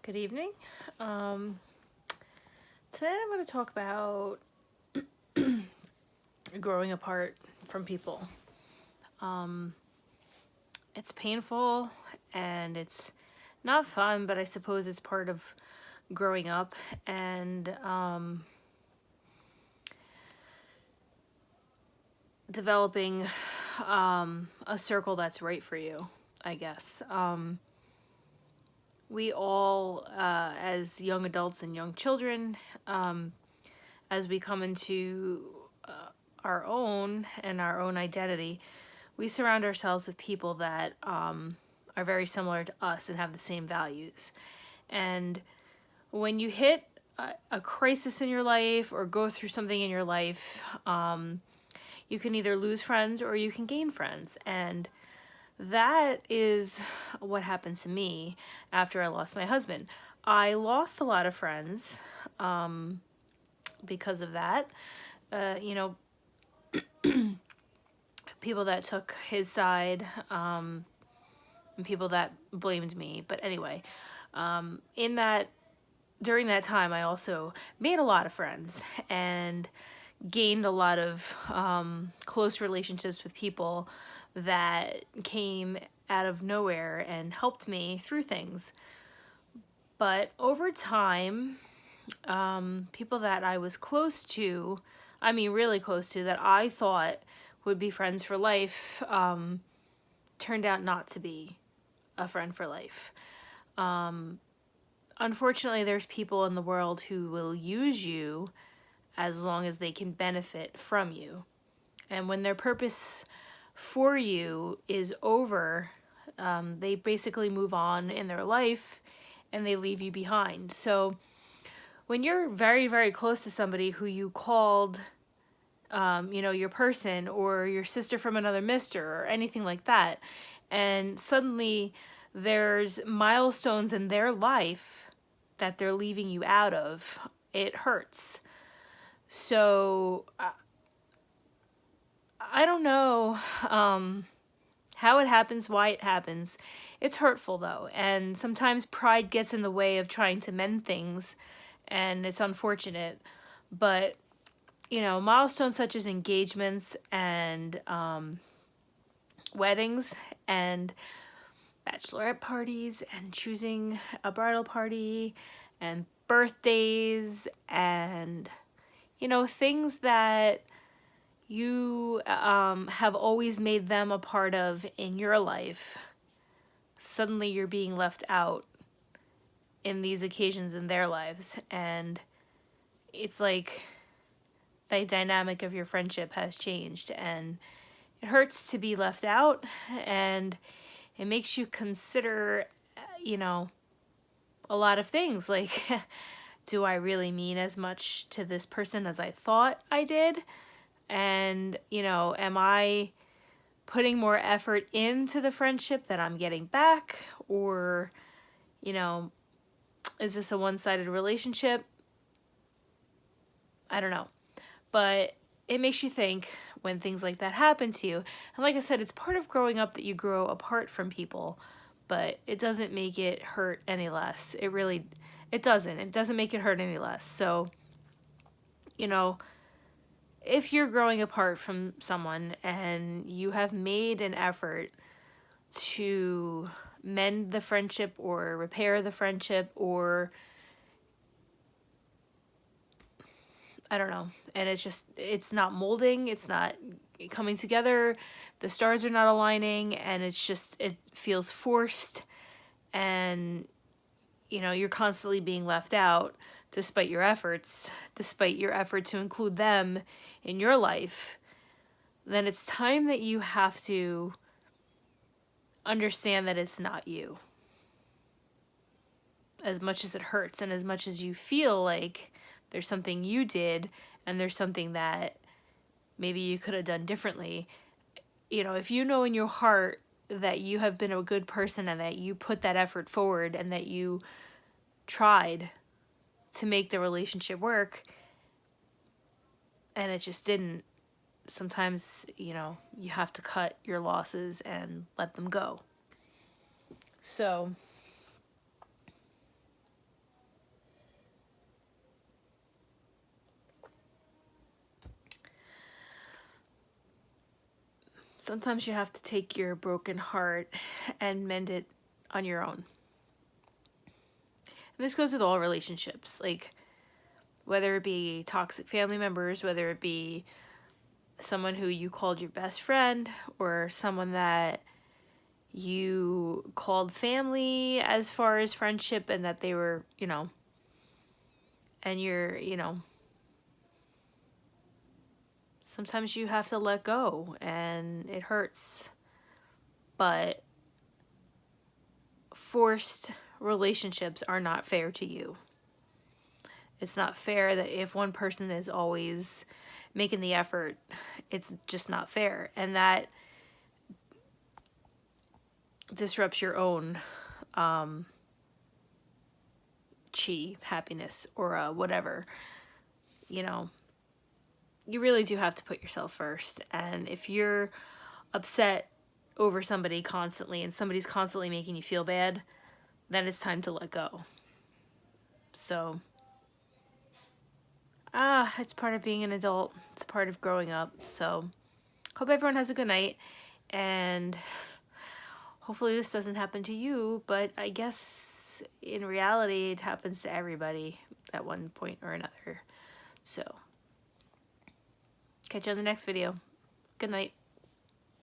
Good evening. Um, Today I'm going to talk about growing apart from people. Um, it's painful and it's not fun, but I suppose it's part of growing up and developing a circle that's right for you, I guess. We all, as young adults and young children, as we come into our own and our own identity, we surround ourselves with people that are very similar to us and have the same values. And when you hit a crisis in your life or go through something in your life, you can either lose friends or you can gain friends. And that is what happened to me after I lost my husband. I lost a lot of friends because of that. You know, people that took his side, and people that blamed me. But anyway, in that during that time, I also made a lot of friends and gained a lot of close relationships with people that came out of nowhere and helped me through things. But over time, people that I was close to, I mean, really close to, that I thought would be friends for life, turned out not to be a friend for life. Unfortunately, there's people in the world who will use you as long as they can benefit from you. And when their purpose for you is over, they basically move on in their life and they leave you behind. So when you're very, very close to somebody who you called, your person or your sister from another mister or anything like that, and suddenly there's milestones in their life that they're leaving you out of, it hurts. So I don't know how it happens, why it happens. It's hurtful though, and sometimes pride gets in the way of trying to mend things, and it's unfortunate. But milestones such as engagements and weddings and bachelorette parties and choosing a bridal party and birthdays and things that you have always made them a part of in your life, suddenly you're being left out in these occasions in their lives. And it's like the dynamic of your friendship has changed, and it hurts to be left out, and it makes you consider, a lot of things like, do I really mean as much to this person as I thought I did? And, am I putting more effort into the friendship that I'm getting back? Or, is this a one-sided relationship? I don't know. But it makes you think when things like that happen to you. And like I said, it's part of growing up that you grow apart from people, but it doesn't make it hurt any less. It doesn't. It doesn't make it hurt any less. So, if you're growing apart from someone and you have made an effort to mend the friendship or repair the friendship, or I don't know, and it's not molding, it's not coming together, the stars are not aligning, and it feels forced, and you're constantly being left out despite your efforts, despite your effort to include them in your life, then it's time that you have to understand that it's not you. As much as it hurts and as much as you feel like there's something you did and there's something that maybe you could have done differently, if you know in your heart that you have been a good person and that you put that effort forward and that you tried to make the relationship work and it just didn't, sometimes, you have to cut your losses and let them go. So Sometimes you have to take your broken heart and mend it on your own. And this goes with all relationships, like whether it be toxic family members, whether it be someone who you called your best friend, or someone that you called family as far as friendship, and that they were, and you're, sometimes you have to let go and it hurts. But forced relationships are not fair to you. It's not fair that if one person is always making the effort, it's just not fair. And that disrupts your own chi, happiness, or whatever. You really do have to put yourself first. And if you're upset over somebody constantly and somebody's constantly making you feel bad, then it's time to let go. So, it's part of being an adult. It's part of growing up. So, hope everyone has a good night. And hopefully this doesn't happen to you, but I guess in reality it happens to everybody at one point or another. So, catch you on the next video. Good night.